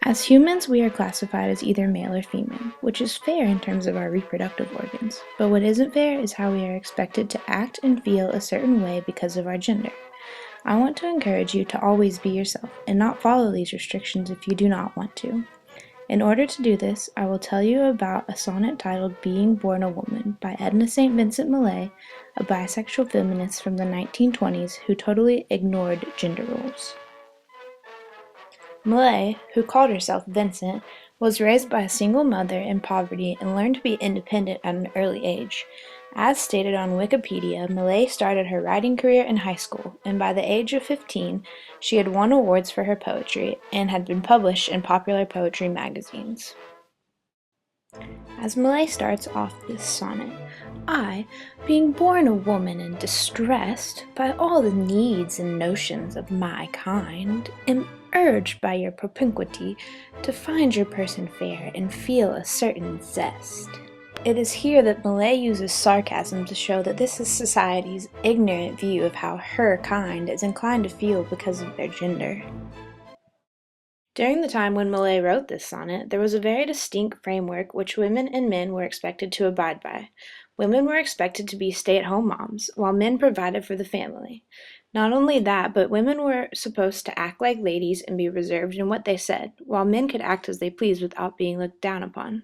As humans, we are classified as either male or female, which is fair in terms of our reproductive organs. But what isn't fair is how we are expected to act and feel a certain way because of our gender. I want to encourage you to always be yourself and not follow these restrictions if you do not want to. In order to do this, I will tell you about a sonnet titled Being Born a Woman by Edna St. Vincent Millay, a bisexual feminist from the 1920s who totally ignored gender roles. Millay, who called herself Vincent, was raised by a single mother in poverty and learned to be independent at an early age. As stated on Wikipedia, Millay started her writing career in high school, and by the age of 15, she had won awards for her poetry and had been published in popular poetry magazines. As Millay starts off this sonnet, I, being born a woman and distressed by all the needs and notions of my kind, am urged by your propinquity to find your person fair and feel a certain zest. It is here that Millay uses sarcasm to show that this is society's ignorant view of how her kind is inclined to feel because of their gender. During the time when Millay wrote this sonnet, there was a very distinct framework which women and men were expected to abide by. Women were expected to be stay-at-home moms, while men provided for the family. Not only that, but women were supposed to act like ladies and be reserved in what they said, while men could act as they pleased without being looked down upon.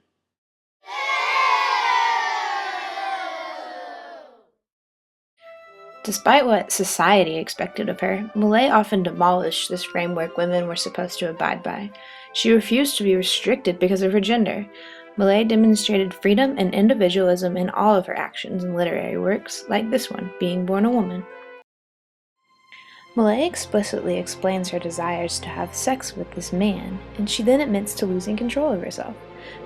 Despite what society expected of her, Millay often demolished this framework women were supposed to abide by. She refused to be restricted because of her gender. Millay demonstrated freedom and individualism in all of her actions and literary works, like this one, Being Born a Woman. Millay explicitly explains her desires to have sex with this man, and she then admits to losing control of herself.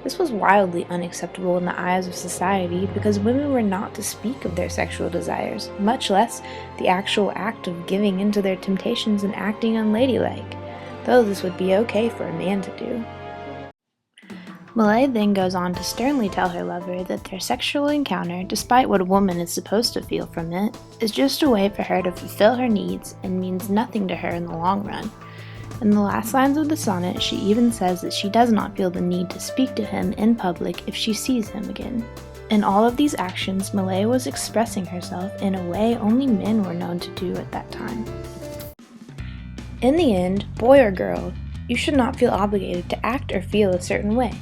This was wildly unacceptable in the eyes of society because women were not to speak of their sexual desires, much less the actual act of giving in to their temptations and acting unladylike, though this would be okay for a man to do. Millay then goes on to sternly tell her lover that their sexual encounter, despite what a woman is supposed to feel from it, is just a way for her to fulfill her needs and means nothing to her in the long run. In the last lines of the sonnet, she even says that she does not feel the need to speak to him in public if she sees him again. In all of these actions, Millay was expressing herself in a way only men were known to do at that time. In the end, boy or girl, you should not feel obligated to act or feel a certain way.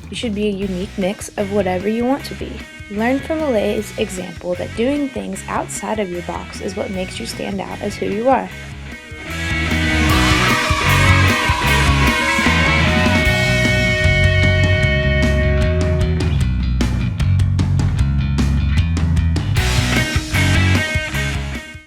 You should be a unique mix of whatever you want to be. Learn from Millay's example that doing things outside of your box is what makes you stand out as who you are.